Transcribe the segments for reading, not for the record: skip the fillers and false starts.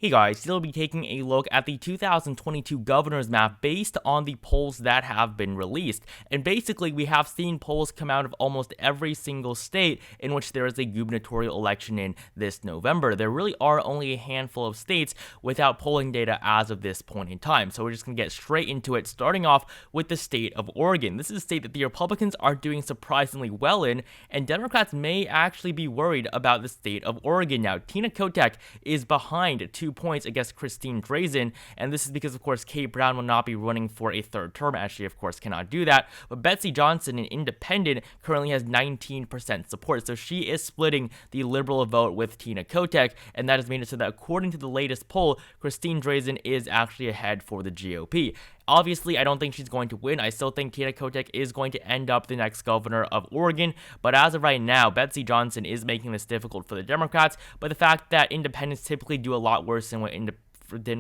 Hey guys, today we'll be taking a look at the 2022 governor's map based on the polls that have been released. And basically, we have seen polls come out of almost every single state in which there is a gubernatorial election in this November. There really are only a handful of states without polling data as of this point in time. So we're just going to get straight into it, starting off with the state of Oregon. This is a state that the Republicans are doing surprisingly well in, and Democrats may actually be worried about the state of Oregon now. Tina Kotek is behind 2 points against Christine Drazan, and this is because, of course, Kate Brown will not be running for a third term, as she, of course, cannot do that. But Betsy Johnson, an independent, currently has 19% support, so she is splitting the liberal vote with Tina Kotek, and that has made it so that, according to the latest poll, Christine Drazan is actually ahead for the GOP. Obviously, I don't think she's going to win. I still think Tina Kotek is going to end up the next governor of Oregon, but as of right now, Betsy Johnson is making this difficult for the Democrats, but the fact that independents typically do a lot worse than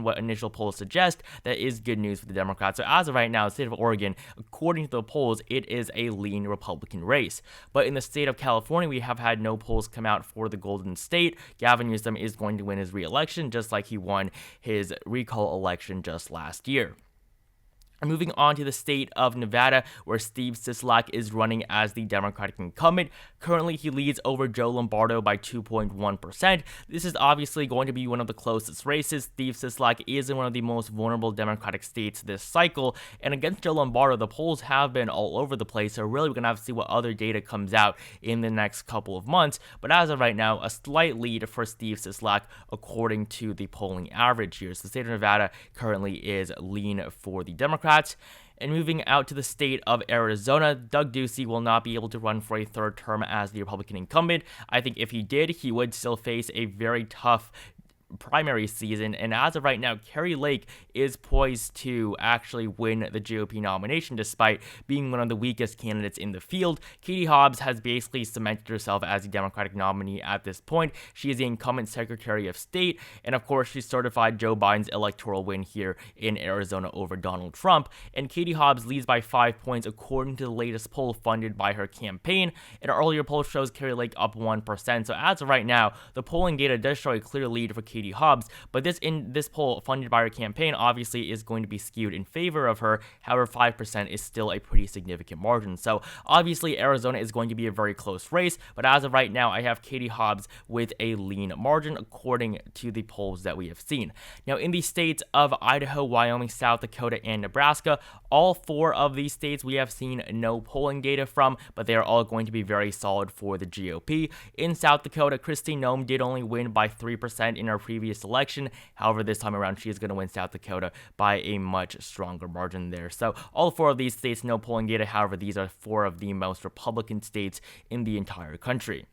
what initial polls suggest, that is good news for the Democrats. So as of right now, the state of Oregon, according to the polls, it is a lean Republican race. But in the state of California, we have had no polls come out for the Golden State. Gavin Newsom is going to win his re-election, just like he won his recall election just last year. Moving on to the state of Nevada, where Steve Sisolak is running as the Democratic incumbent. Currently, he leads over Joe Lombardo by 2.1%. This is obviously going to be one of the closest races. Steve Sisolak is in one of the most vulnerable Democratic states this cycle, and against Joe Lombardo, the polls have been all over the place, so really we're going to have to see what other data comes out in the next couple of months. But as of right now, a slight lead for Steve Sisolak according to the polling average here. So the state of Nevada currently is lean for the Democrats. And moving out to the state of Arizona, Doug Ducey will not be able to run for a third term as the Republican incumbent. I think if he did, he would still face a very tough primary season, and as of right now, Kari Lake is poised to actually win the GOP nomination despite being one of the weakest candidates in the field. Katie Hobbs has basically cemented herself as the Democratic nominee at this point. She is the incumbent Secretary of State, and of course, she certified Joe Biden's electoral win here in Arizona over Donald Trump, and Katie Hobbs leads by 5 points according to the latest poll funded by her campaign. An earlier poll shows Kari Lake up 1%, so as of right now, the polling data does show a clear lead for Katie Hobbs, but this poll funded by her campaign obviously is going to be skewed in favor of her. However, 5% is still a pretty significant margin. So obviously Arizona is going to be a very close race, but as of right now, I have Katie Hobbs with a lean margin according to the polls that we have seen. Now, in the states of Idaho, Wyoming, South Dakota, and Nebraska, all 4 of these states we have seen no polling data from, but they are all going to be very solid for the GOP. In South Dakota, Kristi Noem did only win by 3% in her previous election. However, this time around, she is going to win South Dakota by a much stronger margin there. So all 4 of these states, no polling data. However, these are 4 of the most Republican states in the entire country.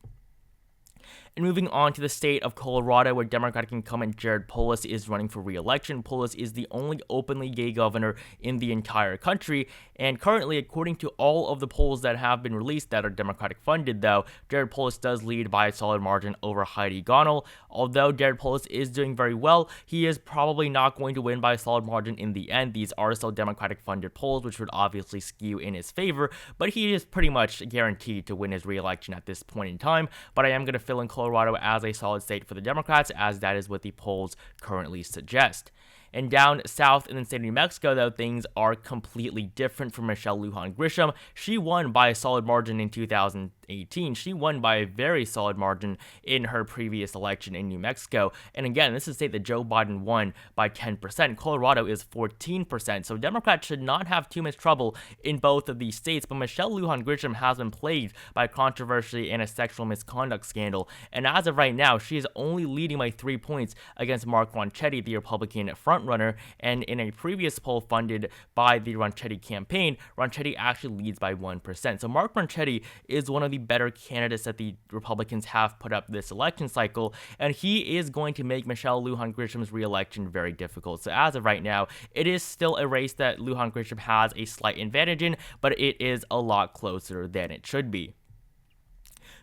And moving on to the state of Colorado, where Democratic incumbent Jared Polis is running for re-election. Polis is the only openly gay governor in the entire country, and currently, according to all of the polls that have been released that are Democratic funded, though, Jared Polis does lead by a solid margin over Heidi Gonnell. Although Jared Polis is doing very well, he is probably not going to win by a solid margin in the end. These are still Democratic funded polls, which would obviously skew in his favor, but he is pretty much guaranteed to win his re-election at this point in time. But I am going to fill in Colorado as a solid state for the Democrats, as that is what the polls currently suggest. And down south in the state of New Mexico, though, things are completely different for Michelle Lujan Grisham. She won by a solid margin in 2018. She won by a very solid margin in her previous election in New Mexico. And again, this is a state that Joe Biden won by 10%. Colorado is 14%. So Democrats should not have too much trouble in both of these states. But Michelle Lujan Grisham has been plagued by controversy and a sexual misconduct scandal. And as of right now, she is only leading by 3 points against Mark Ronchetti, the Republican frontrunner. And in a previous poll funded by the Ronchetti campaign, Ronchetti actually leads by 1%. So Mark Ronchetti is one of the better candidates that the Republicans have put up this election cycle, and he is going to make Michelle Lujan Grisham's re-election very difficult. So as of right now, it is still a race that Lujan Grisham has a slight advantage in, but it is a lot closer than it should be.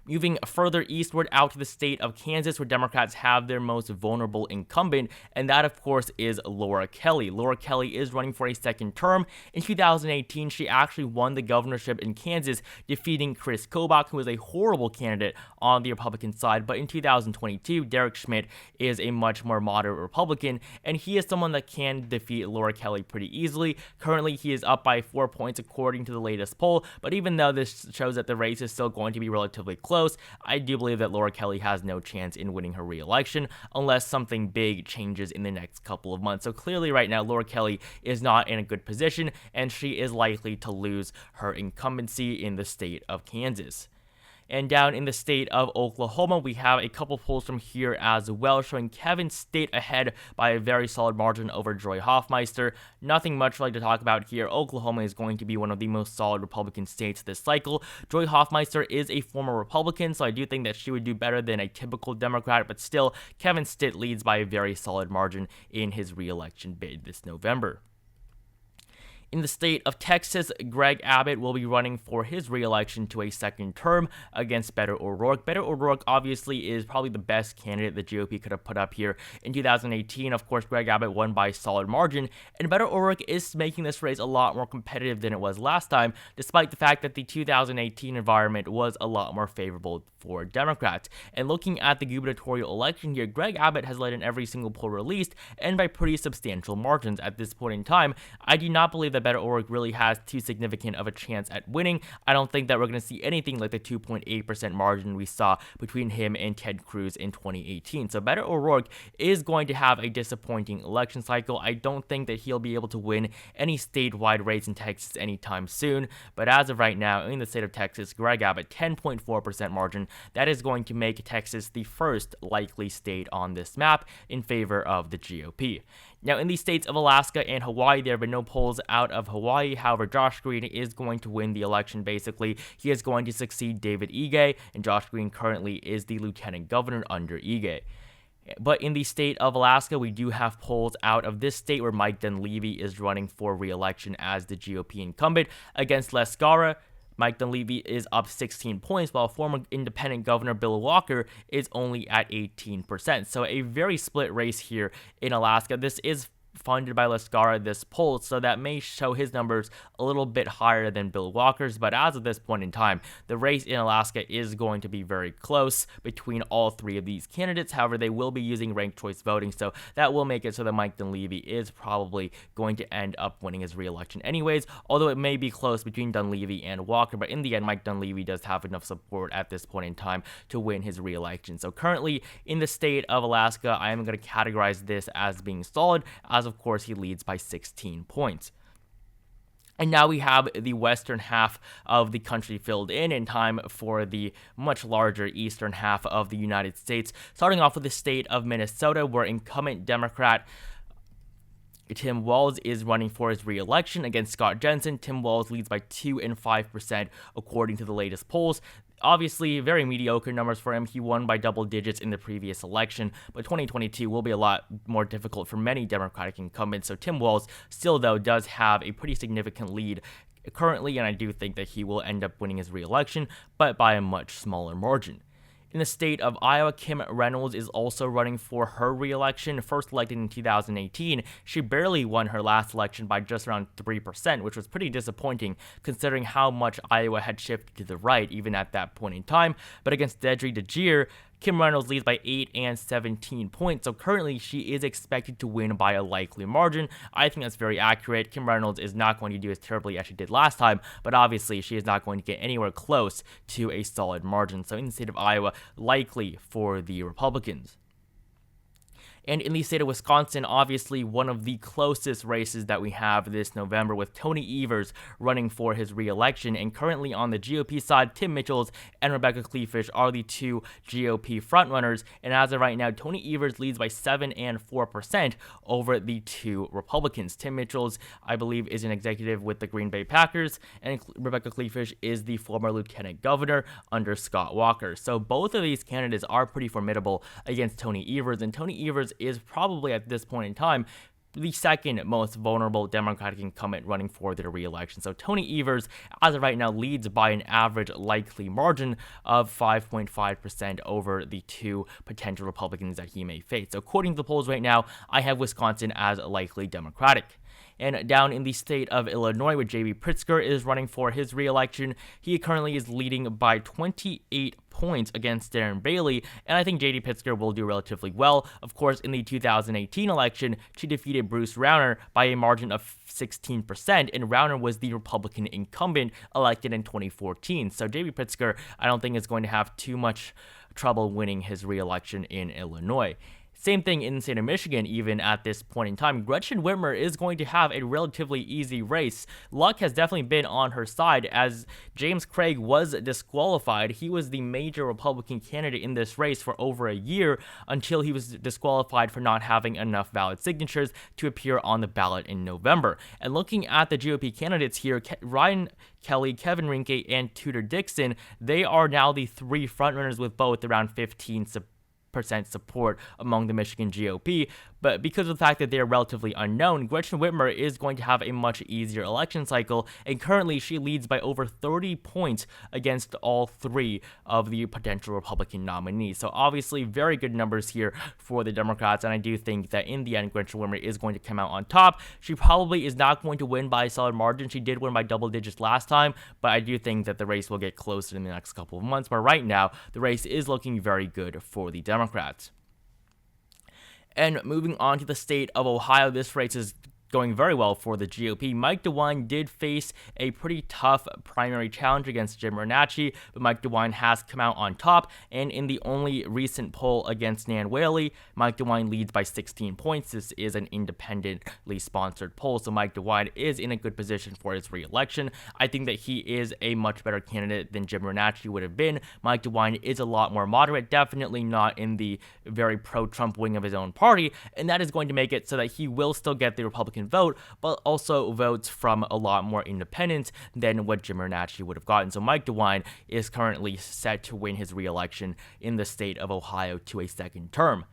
Moving further eastward out to the state of Kansas, where Democrats have their most vulnerable incumbent, and that, of course, is Laura Kelly. Laura Kelly is running for a second term. In 2018, she actually won the governorship in Kansas, defeating Chris Kobach, who was a horrible candidate on the Republican side. But in 2022, Derek Schmidt is a much more moderate Republican, and he is someone that can defeat Laura Kelly pretty easily. Currently, he is up by 4 points according to the latest poll, but even though this shows that the race is still going to be relatively close, I do believe that Laura Kelly has no chance in winning her re-election unless something big changes in the next couple of months. So clearly right now, Laura Kelly is not in a good position, and she is likely to lose her incumbency in the state of Kansas. And down in the state of Oklahoma, we have a couple polls from here as well, showing Kevin Stitt ahead by a very solid margin over Joy Hoffmeister. Nothing much really to talk about here. Oklahoma is going to be one of the most solid Republican states this cycle. Joy Hoffmeister is a former Republican, so I do think that she would do better than a typical Democrat, but still, Kevin Stitt leads by a very solid margin in his re-election bid this November. In the state of Texas, Greg Abbott will be running for his re-election to a second term against Beto O'Rourke. Beto O'Rourke obviously is probably the best candidate the GOP could have put up here in 2018. Of course, Greg Abbott won by a solid margin, and Beto O'Rourke is making this race a lot more competitive than it was last time, despite the fact that the 2018 environment was a lot more favorable for Democrats. And looking at the gubernatorial election here, Greg Abbott has led in every single poll released, and by pretty substantial margins at this point in time. I do not believe that Beto O'Rourke really has too significant of a chance at winning. I don't think that we're going to see anything like the 2.8% margin we saw between him and Ted Cruz in 2018. So Beto O'Rourke is going to have a disappointing election cycle. I don't think that he'll be able to win any statewide race in Texas anytime soon. But as of right now, in the state of Texas, Greg Abbott, 10.4% margin. That is going to make Texas the first likely state on this map in favor of the GOP. Now, in the states of Alaska and Hawaii, there have been no polls out of Hawaii. However, Josh Green is going to win the election, basically. He is going to succeed David Ige, and Josh Green currently is the lieutenant governor under Ige. But in the state of Alaska, we do have polls out of this state where Mike Dunleavy is running for re-election as the GOP incumbent against Les Gara. Mike Dunleavy is up 16 points, while former independent governor Bill Walker is only at 18%. So a very split race here in Alaska. This is funded by Les Gara, this poll, so that may show his numbers a little bit higher than Bill Walker's, but as of this point in time, the race in Alaska is going to be very close between all three of these candidates. However, they will be using ranked choice voting, so that will make it so that Mike Dunleavy is probably going to end up winning his re-election anyways, although it may be close between Dunleavy and Walker, but in the end, Mike Dunleavy does have enough support at this point in time to win his re-election. So currently, in the state of Alaska, I am going to categorize this as being solid, as of course he leads by 16 points. And now we have the western half of the country filled in time for the much larger eastern half of the United States, starting off with the state of Minnesota, where incumbent Democrat Tim Walz is running for his re-election against Scott Jensen. Tim Walz leads by 2 and 5% according to the latest polls. Obviously, very mediocre numbers for him. He won by double digits in the previous election, but 2022 will be a lot more difficult for many Democratic incumbents. So Tim Walz still, though, does have a pretty significant lead currently, and I do think that he will end up winning his re-election, but by a much smaller margin. In the state of Iowa, Kim Reynolds is also running for her re-election. First elected in 2018, she barely won her last election by just around 3%, which was pretty disappointing considering how much Iowa had shifted to the right even at that point in time. But against Deidre DeGear, Kim Reynolds leads by 8 and 17 points, so currently she is expected to win by a likely margin. I think that's very accurate. Kim Reynolds is not going to do as terribly as she did last time, but obviously she is not going to get anywhere close to a solid margin. So in the state of Iowa, likely for the Republicans. And in the state of Wisconsin, obviously one of the closest races that we have this November, with Tony Evers running for his re-election. And currently on the GOP side, Tim Mitchells and Rebecca Kleefisch are the two GOP frontrunners. And as of right now, Tony Evers leads by 7 and 4% over the two Republicans. Tim Mitchells, I believe, is an executive with the Green Bay Packers, and Rebecca Kleefisch is the former lieutenant governor under Scott Walker. So both of these candidates are pretty formidable against Tony Evers, and Tony Evers is probably at this point in time the second most vulnerable Democratic incumbent running for their re-election. So Tony Evers, as of right now, leads by an average likely margin of 5.5% over the two potential Republicans that he may face. So according to the polls right now, I have Wisconsin as likely Democratic. And down in the state of Illinois, where J.B. Pritzker is running for his re-election, he currently is leading by 28 points against Darren Bailey, and I think J.D. Pritzker will do relatively well. Of course, in the 2018 election, she defeated Bruce Rauner by a margin of 16%, and Rauner was the Republican incumbent elected in 2014. So J.B. Pritzker, I don't think is going to have too much trouble winning his re-election in Illinois. Same thing in the state of Michigan, even at this point in time. Gretchen Whitmer is going to have a relatively easy race. Luck has definitely been on her side, as James Craig was disqualified. He was the major Republican candidate in this race for over a year until he was disqualified for not having enough valid signatures to appear on the ballot in November. And looking at the GOP candidates here, Ryan Kelly, Kevin Rinke, and Tudor Dixon, they are now the three frontrunners with both around 15% support among the Michigan GOP, but because of the fact that they are relatively unknown, Gretchen Whitmer is going to have a much easier election cycle, and currently she leads by over 30 points against all three of the potential Republican nominees. So obviously very good numbers here for the Democrats, and I do think that in the end, Gretchen Whitmer is going to come out on top. She probably is not going to win by a solid margin. She did win by double digits last time, but I do think that the race will get closer in the next couple of months. But right now, the race is looking very good for the Democrats. And moving on to the state of Ohio, this race is going very well for the GOP. Mike DeWine did face a pretty tough primary challenge against Jim Bernacchi, but Mike DeWine has come out on top, and in the only recent poll against Nan Whaley, Mike DeWine leads by 16 points. This is an independently sponsored poll, so Mike DeWine is in a good position for his re-election. I think that he is a much better candidate than Jim Bernacchi would have been. Mike DeWine is a lot more moderate, definitely not in the very pro-Trump wing of his own party, and that is going to make it so that he will still get the Republican vote, but also votes from a lot more independents than what Jim Bernacchi would have gotten. So Mike DeWine is currently set to win his re-election in the state of Ohio to a second term.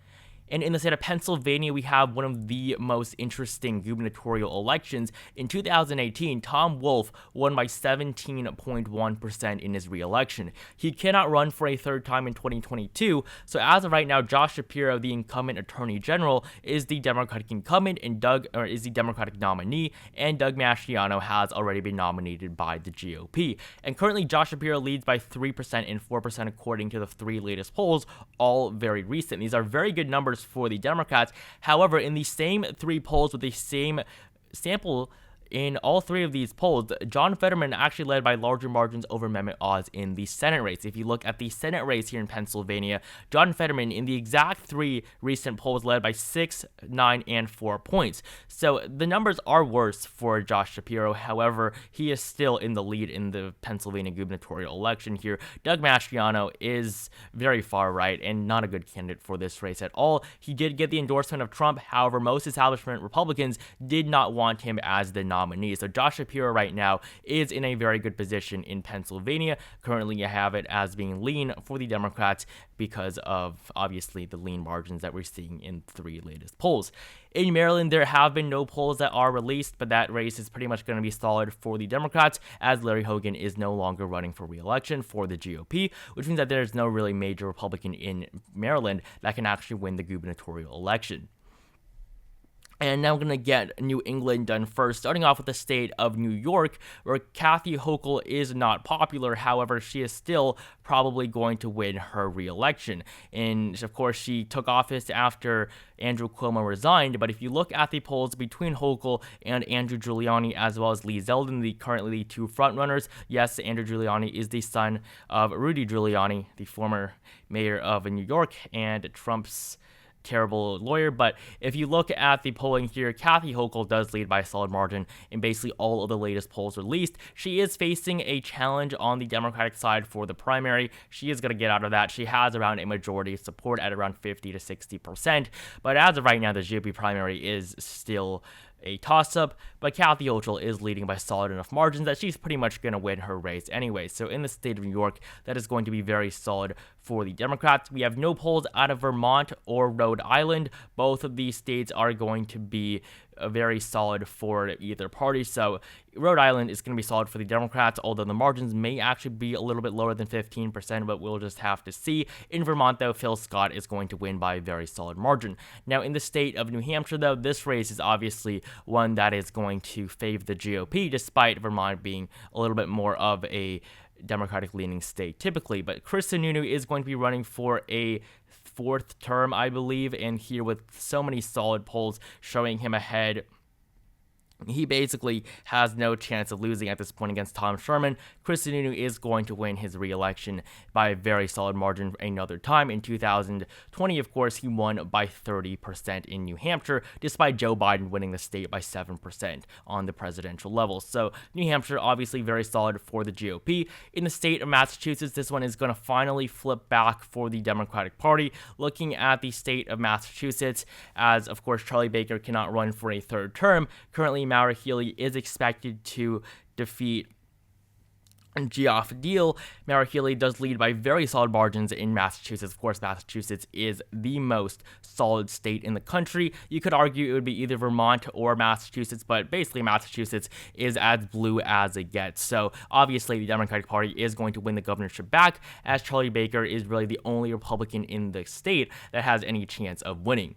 And in the state of Pennsylvania, we have one of the most interesting gubernatorial elections. In 2018, Tom Wolf won by 17.1% in his re-election. He cannot run for a third time in 2022, so as of right now, Josh Shapiro, the incumbent attorney general, is the Democratic incumbent, and is the Democratic nominee, and Doug Mastriano has already been nominated by the GOP. And currently, Josh Shapiro leads by 3% and 4% according to the three latest polls, all very recent. These are very good numbers for the Democrats. However, in the same three polls with the same sample, in all three of these polls, John Fetterman actually led by larger margins over Mehmet Oz in the Senate race. If you look at the Senate race here in Pennsylvania, John Fetterman in the exact three recent polls led by 6, 9, and 4 points. So the numbers are worse for Josh Shapiro. However, he is still in the lead in the Pennsylvania gubernatorial election here. Doug Mastriano is very far right and not a good candidate for this race at all. He did get the endorsement of Trump. However, most establishment Republicans did not want him as the nominee. So Josh Shapiro right now is in a very good position in Pennsylvania. Currently, you have it as being lean for the Democrats because of, obviously, the lean margins that we're seeing in three latest polls. In Maryland, there have been no polls that are released, but that race is pretty much going to be solid for the Democrats, as Larry Hogan is no longer running for re-election for the GOP, which means that there's no really major Republican in Maryland that can actually win the gubernatorial election. And now we're going to get New England done first, starting off with the state of New York, where Kathy Hochul is not popular. However, she is still probably going to win her re-election. And, of course, she took office after Andrew Cuomo resigned. But if you look at the polls between Hochul and Andrew Giuliani, as well as Lee Zeldin, currently the two frontrunners, yes, Andrew Giuliani is the son of Rudy Giuliani, the former mayor of New York, and Trump's terrible lawyer. But if you look at the polling here, Kathy Hochul does lead by a solid margin in basically all of the latest polls released. She is facing a challenge on the Democratic side for the primary. She is going to get out of that. She has around a majority of support at around 50 to 60%. But as of right now, the GOP primary is still a toss-up, but Kathy Hochul is leading by solid enough margins that she's pretty much going to win her race anyway. So in the state of New York, that is going to be very solid for the Democrats. We have no polls out of Vermont or Rhode Island. Both of these states are going to be very solid for either party. So Rhode Island is going to be solid for the Democrats, although the margins may actually be a little bit lower than 15%, but we'll just have to see. In Vermont, though, Phil Scott is going to win by a very solid margin. Now, in the state of New Hampshire, though, this race is obviously one that is going to favor the GOP, despite Vermont being a little bit more of a Democratic-leaning state typically. But Chris Sununu is going to be running for a fourth term, I believe, and here with so many solid polls showing him ahead, he basically has no chance of losing at this point against Tom Sherman. Chris Sununu is going to win his re-election by a very solid margin another time. In 2020, of course, he won by 30% in New Hampshire, despite Joe Biden winning the state by 7% on the presidential level. So New Hampshire, obviously very solid for the GOP. In the state of Massachusetts, this one is going to finally flip back for the Democratic Party. Looking at the state of Massachusetts, as of course Charlie Baker cannot run for a third term, currently Maura Healey is expected to defeat Geoff Diehl. Maura Healey does lead by very solid margins in Massachusetts. Of course, Massachusetts is the most solid state in the country. You could argue it would be either Vermont or Massachusetts, but basically Massachusetts is as blue as it gets. So obviously the Democratic Party is going to win the governorship back, as Charlie Baker is really the only Republican in the state that has any chance of winning.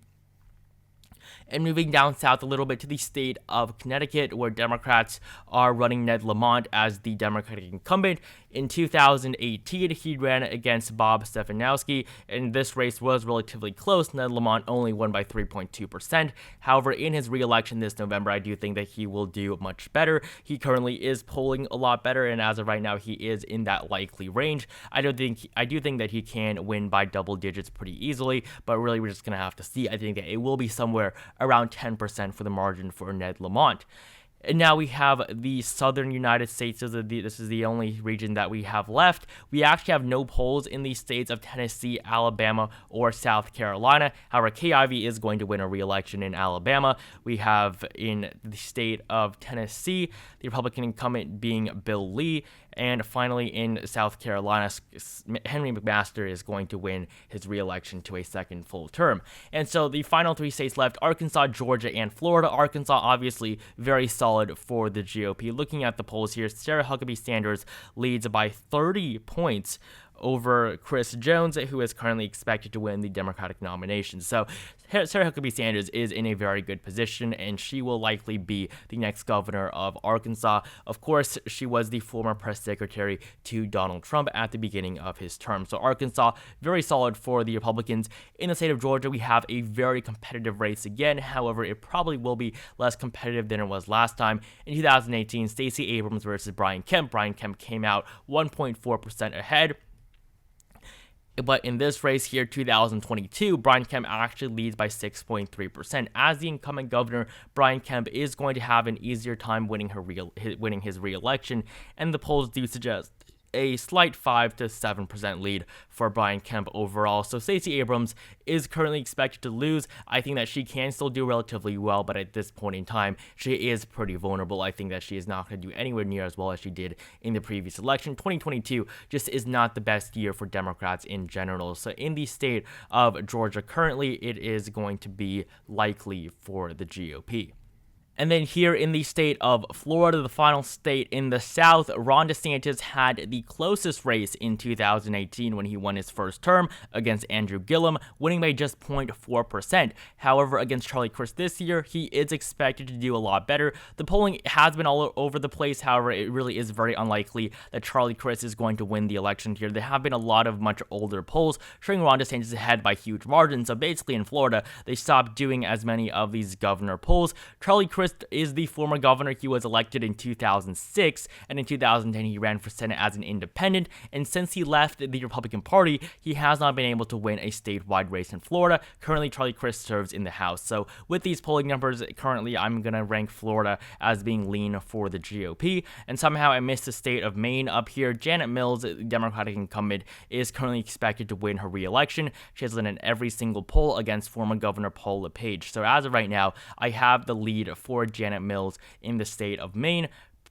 And moving down south a little bit to the state of Connecticut, where Democrats are running Ned Lamont as the Democratic incumbent. In 2018, he ran against Bob Stefanowski, and this race was relatively close. Ned Lamont only won by 3.2%. However, in his re-election this November, I do think that he will do much better. He currently is polling a lot better, and as of right now, he is in that likely range. I do think that he can win by double digits pretty easily, but really we're just going to have to see. I think that it will be somewhere around 10% for the margin for Ned Lamont. And now we have the southern United States. This is the only region that we have left. We actually have no polls in the states of Tennessee, Alabama, or South Carolina. However, Kay Ivey is going to win a re-election in Alabama. We have in the state of Tennessee, the Republican incumbent being Bill Lee. And finally, in South Carolina, Henry McMaster is going to win his re-election to a second full term. And so the final three states left, Arkansas, Georgia, and Florida. Arkansas, obviously, very solid for the GOP. Looking at the polls here, Sarah Huckabee Sanders leads by 30 points over Chris Jones, who is currently expected to win the Democratic nomination. So Sarah Huckabee Sanders is in a very good position, and she will likely be the next governor of Arkansas. Of course, she was the former press secretary to Donald Trump at the beginning of his term. So Arkansas, very solid for the Republicans. In the state of Georgia, we have a very competitive race again. However, it probably will be less competitive than it was last time. In 2018, Stacey Abrams versus Brian Kemp. Brian Kemp came out 1.4% ahead. But in this race here, 2022, Brian Kemp actually leads by 6.3%. As the incumbent governor, Brian Kemp is going to have an easier time winning his re-election, and the polls do suggest a slight 5 to 7% lead for Brian Kemp overall. So Stacey Abrams is currently expected to lose. I think that she can still do relatively well, but at this point in time, she is pretty vulnerable. I think that she is not going to do anywhere near as well as she did in the previous election. 2022 just is not the best year for Democrats in general. So in the state of Georgia currently, it is going to be likely for the GOP. And then here in the state of Florida, the final state in the South, Ron DeSantis had the closest race in 2018 when he won his first term against Andrew Gillum, winning by just 0.4%. However, against Charlie Crist this year, he is expected to do a lot better. The polling has been all over the place. However, it really is very unlikely that Charlie Crist is going to win the election here. There have been a lot of much older polls showing Ron DeSantis ahead by huge margins. So basically in Florida, they stopped doing as many of these governor polls. Charlie Crist is the former governor. He was elected in 2006, and in 2010 he ran for Senate as an independent, and since he left the Republican Party, he has not been able to win a statewide race in Florida. Currently, Charlie Crist serves in the House. So with these polling numbers, currently I'm going to rank Florida as being lean for the GOP, and somehow I missed the state of Maine up here. Janet Mills, the Democratic incumbent, is currently expected to win her re-election. She has led in every single poll against former Governor Paul LePage. So as of right now, I have the lead for Janet Mills in the state of Maine,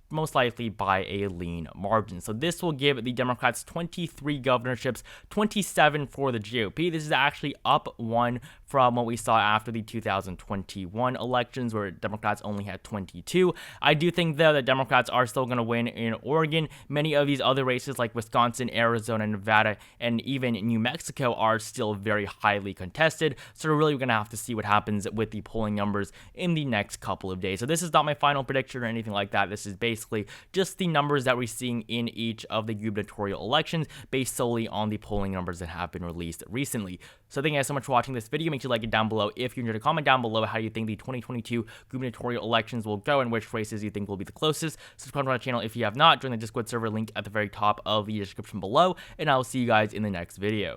most likely by a lean margin. So this will give the Democrats 23 governorships, 27 for the GOP. This is actually up one from what we saw after the 2021 elections, where Democrats only had 22. I do think, though, that Democrats are still going to win in Oregon. Many of these other races like Wisconsin, Arizona, Nevada, and even New Mexico are still very highly contested. So we're really going to have to see what happens with the polling numbers in the next couple of days. So this is not my final prediction or anything like that. This is basically just the numbers that we're seeing in each of the gubernatorial elections based solely on the polling numbers that have been released recently. So thank you guys so much for watching this video. Make sure to like it down below if you enjoyed. Comment down below how you think the 2022 gubernatorial elections will go and which races you think will be the closest. Subscribe to my channel if you have not. Join the Discord server link at the very top of the description below, and I will see you guys in the next video.